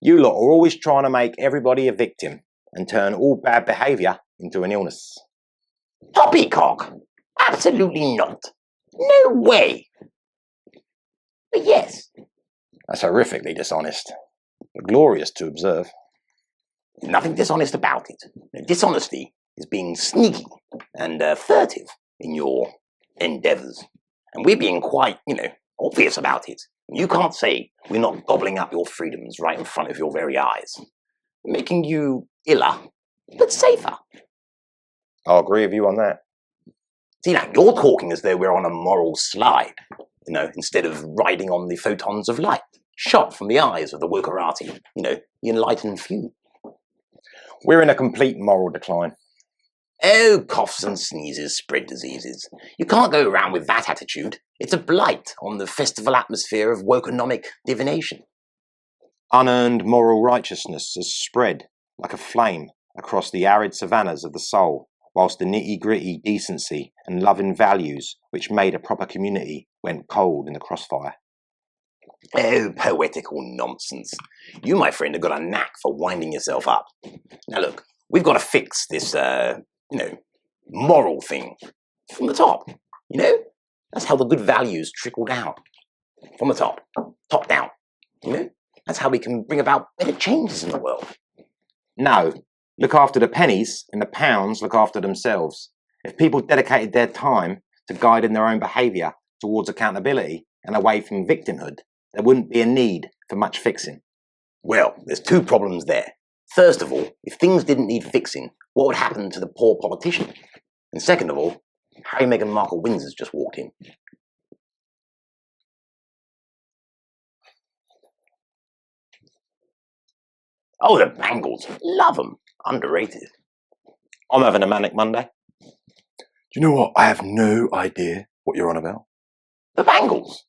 You lot are always trying to make everybody a victim and turn all bad behaviour into an illness. Poppycock! Absolutely not. No way. But yes. That's horrifically dishonest, but glorious to observe. There's nothing dishonest about it. Dishonesty is being sneaky and furtive in your endeavours. And we're being quite, obvious about it. You can't say we're not gobbling up your freedoms right in front of your very eyes. We're making you iller, but safer. I'll agree with you on that. See, now, you're talking as though we're on a moral slide, instead of riding on the photons of light, shot from the eyes of the wokerati, the enlightened few. We're in a complete moral decline. Oh, coughs and sneezes spread diseases. You can't go around with that attitude. It's a blight on the festival atmosphere of wokenomic divination. Unearned moral righteousness has spread like a flame across the arid savannas of the soul, whilst the nitty-gritty decency and loving values which made a proper community went cold in the crossfire. Oh, poetical nonsense. You, my friend, have got a knack for winding yourself up. Now look, we've got to fix this, moral thing from the top, That's how the good values trickle down. From the top down, That's how we can bring about better changes in the world. No, look after the pennies and the pounds look after themselves. If people dedicated their time to guiding their own behaviour towards accountability and away from victimhood, there wouldn't be a need for much fixing. Well, there's two problems there. First of all, if things didn't need fixing, what would happen to the poor politician? And second of all, Harry, Meghan Markle Windsor's just walked in. Oh, the Bangles. Love them. Underrated. I'm having a manic Monday. Do you know what? I have no idea what you're on about. The Bangles.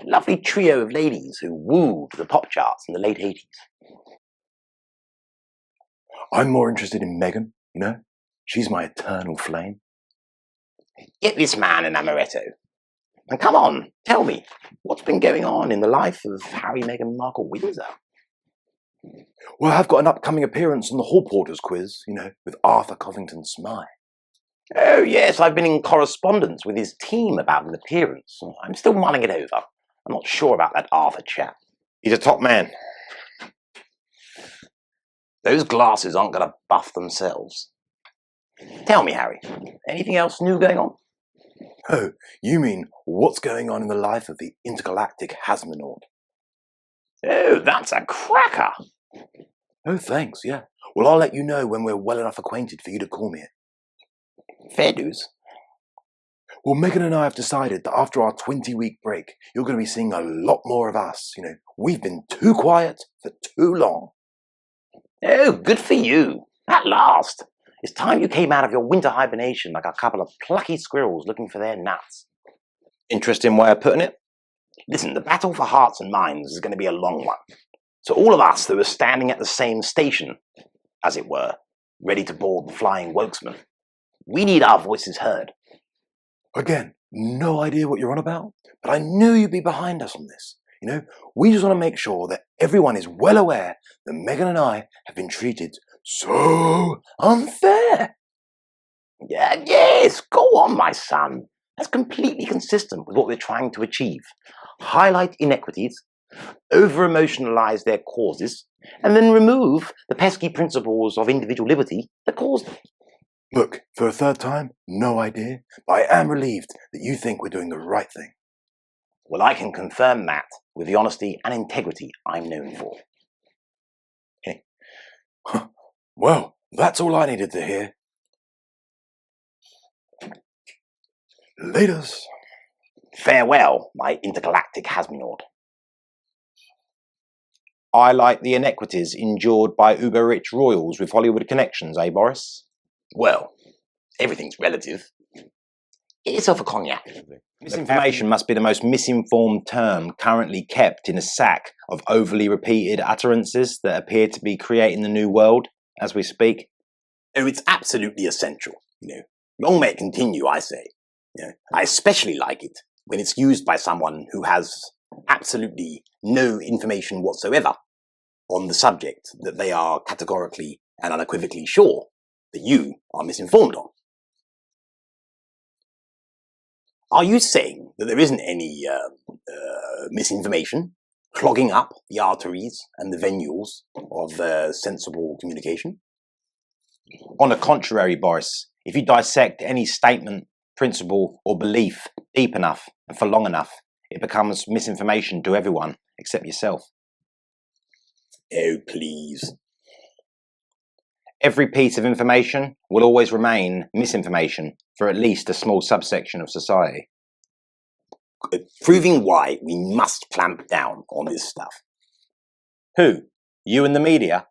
Lovely trio of ladies who wooed the pop charts in the late 80s. I'm more interested in Meghan, She's my eternal flame. Get this man an amaretto. And come on, tell me, what's been going on in the life of Harry, Meghan Markle Windsor? Well, I've got an upcoming appearance on the Hall Porters quiz, with Arthur Covington Smythe. Oh, yes, I've been in correspondence with his team about an appearance. I'm still mulling it over. I'm not sure about that Arthur chap. He's a top man. Those glasses aren't going to buff themselves. Tell me, Harry, anything else new going on? Oh, you mean what's going on in the life of the intergalactic Hasmonaut? Oh, that's a cracker. Oh, thanks, yeah. Well, I'll let you know when we're well enough acquainted for you to call me it. Fair dues. Well, Meghan and I have decided that after our 20-week break, you're going to be seeing a lot more of us. We've been too quiet for too long. Oh, good for you. At last. It's time you came out of your winter hibernation like a couple of plucky squirrels looking for their nuts. Interesting way of putting it. Listen, the battle for hearts and minds is going to be a long one. So all of us who are standing at the same station, as it were, ready to board the flying Wokesman, we need our voices heard. Again, no idea what you're on about, but I knew you'd be behind us on this. We just want to make sure that everyone is well aware that Meghan and I have been treated so unfair. Yeah, yes, go on, my son. That's completely consistent with what we're trying to achieve. Highlight inequities, over-emotionalize their causes, and then remove the pesky principles of individual liberty that cause them. Look, for a third time, no idea, but I am relieved that you think we're doing the right thing. Well, I can confirm that with the honesty and integrity I'm known for. Okay. Well, that's all I needed to hear. Laters. Farewell, my intergalactic Hasmonaut. I like the inequities endured by uber-rich royals with Hollywood connections, eh, Boris? Well, everything's relative. Get yourself a cognac. Misinformation must be the most misinformed term currently kept in a sack of overly repeated utterances that appear to be creating the new world as we speak. Oh, it's absolutely essential. Long may it continue, I say. I especially like it when it's used by someone who has absolutely no information whatsoever. on the subject that they are categorically and unequivocally sure that you are misinformed on. Are you saying that there isn't any misinformation clogging up the arteries and the venules of sensible communication? On the contrary, Boris, if you dissect any statement, principle, or belief deep enough and for long enough, it becomes misinformation to everyone except yourself. Oh, please. Every piece of information will always remain misinformation for at least a small subsection of society. Proving why we must clamp down on this stuff. Who? You and the media?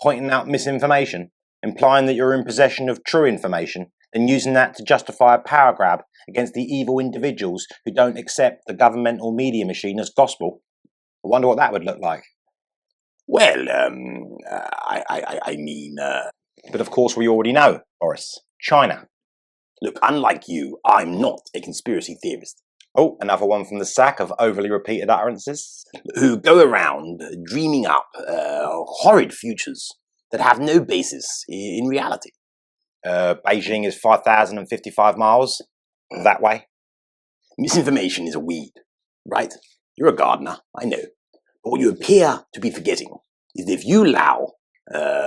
Pointing out misinformation? Implying that you're in possession of true information and using that to justify a power grab against the evil individuals who don't accept the governmental media machine as gospel? I wonder what that would look like. Well, I mean... But of course we already know, Boris. China. Look, unlike you, I'm not a conspiracy theorist. Oh, another one from the sack of overly repeated utterances. Who go around dreaming up horrid futures that have no basis in reality. Beijing is 5,055 miles that way. Misinformation is a weed, right? You're a gardener, I know. But what you appear to be forgetting is that if you allow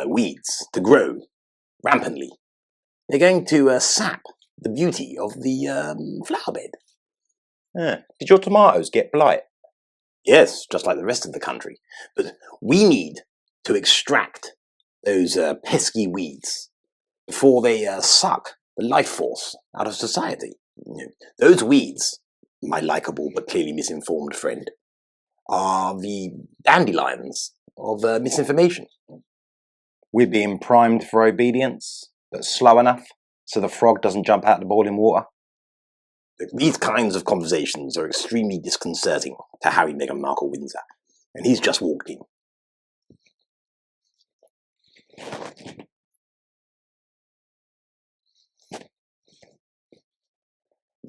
weeds to grow rampantly, they're going to sap the beauty of the flower bed. Did your tomatoes get blight? Yes, just like the rest of the country. But we need to extract those pesky weeds before they suck the life force out of society. Those weeds, my likeable but clearly misinformed friend, are the dandelions of misinformation. We're being primed for obedience, but slow enough so the frog doesn't jump out the boiling water. These kinds of conversations are extremely disconcerting to Harry Meghan Markle Windsor, and he's just walked in.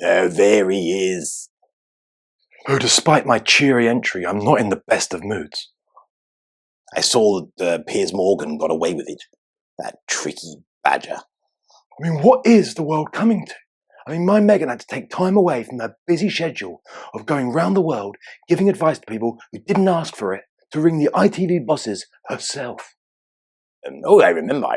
Oh, there he is. Oh, despite my cheery entry, I'm not in the best of moods. I saw that Piers Morgan got away with it. That tricky badger. I mean, what is the world coming to? I mean, my Meghan had to take time away from her busy schedule of going round the world, giving advice to people who didn't ask for it, to ring the ITV bosses herself. I remember.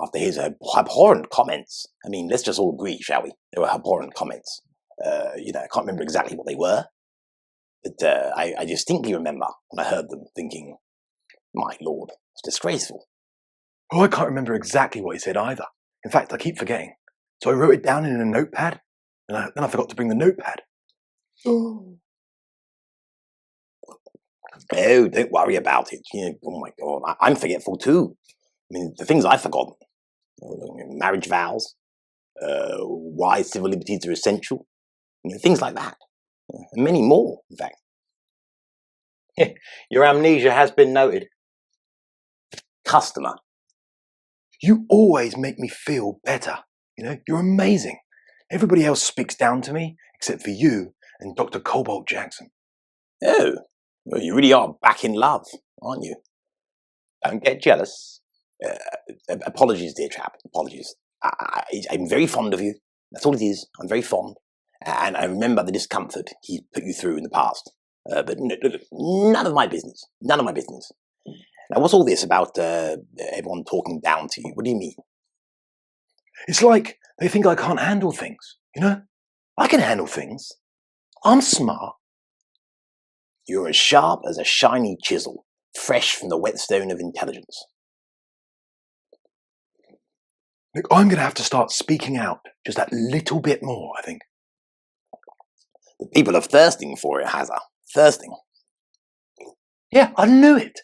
After his abhorrent comments. I mean, let's just all agree, shall we? They were abhorrent comments. I can't remember exactly what they were. But I distinctly remember when I heard them thinking, my lord, it's disgraceful. Oh, I can't remember exactly what he said either. In fact, I keep forgetting. So I wrote it down in a notepad, and then I forgot to bring the notepad. Oh, don't worry about it. Oh my God, I'm forgetful too. I mean, the things I've forgotten. Marriage vows, why civil liberties are essential, things like that. And many more, in fact. Your amnesia has been noted. Customer. You always make me feel better. You're amazing. Everybody else speaks down to me, except for you and Dr. Cobalt Jackson. Oh, well, you really are back in love, aren't you? Don't get jealous. Apologies, dear chap. Apologies. I'm very fond of you. That's all it is. I'm very fond. And I remember the discomfort he put you through in the past. But none of my business. None of my business. Now, what's all this about everyone talking down to you? What do you mean? It's like they think I can't handle things, I can handle things. I'm smart. You're as sharp as a shiny chisel, fresh from the whetstone of intelligence. Look, I'm going to have to start speaking out just that little bit more, I think. The people are thirsting for it, Hazza. Thirsting. Yeah, I knew it.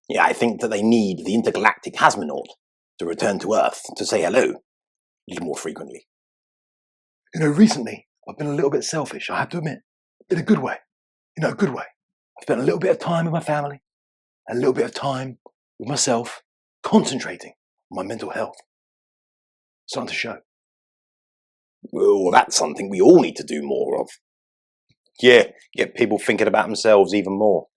Yeah, I think that they need the intergalactic Hasmonaut to return to Earth to say hello a little more frequently. Recently, I've been a little bit selfish, I have to admit. In a good way. A good way. I've spent a little bit of time with my family, a little bit of time with myself, concentrating on my mental health. Starting to show. Well, that's something we all need to do more of. Yeah, get people thinking about themselves even more.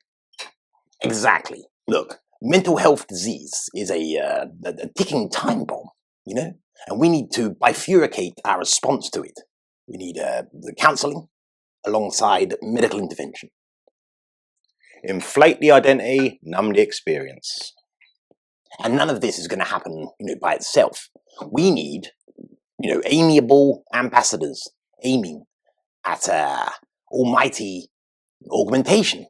Exactly. Look, mental health disease is a ticking time bomb, you know, and we need to bifurcate our response to it. We need the counselling alongside medical intervention. Inflate the identity, numb the experience. And none of this is going to happen, you know, by itself. We need, you know, amiable ambassadors aiming at almighty augmentation,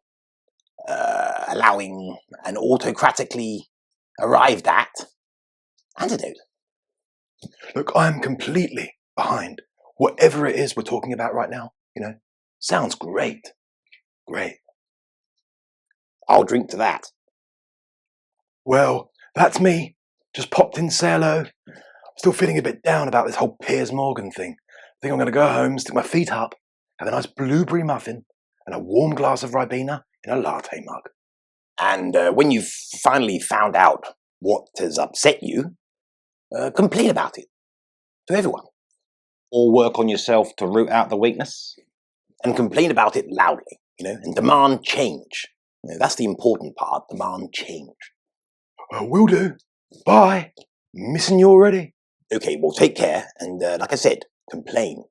allowing an autocratically arrived at antidote. Look, I'm completely behind whatever it is we're talking about right now. You know, sounds great. Great. I'll drink to that. Well, that's me. Just popped in to say hello. I'm still feeling a bit down about this whole Piers Morgan thing. I think I'm going to go home, stick my feet up, have a nice blueberry muffin and a warm glass of Ribena in a latte mug. And when you've finally found out what has upset you, complain about it to everyone. Or work on yourself to root out the weakness. And complain about it loudly, you know, and demand change. You know, that's the important part, demand change. Will do. Bye. Missing you already. Okay, well, take care, and like I said, complain.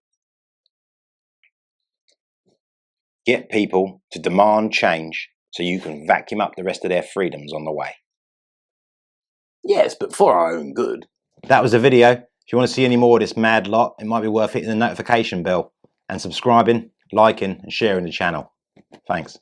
Get people to demand change so you can vacuum up the rest of their freedoms on the way. Yes, but for our own good. That was the video. If you want to see any more of this mad lot, it might be worth hitting the notification bell and subscribing, liking and sharing the channel. Thanks.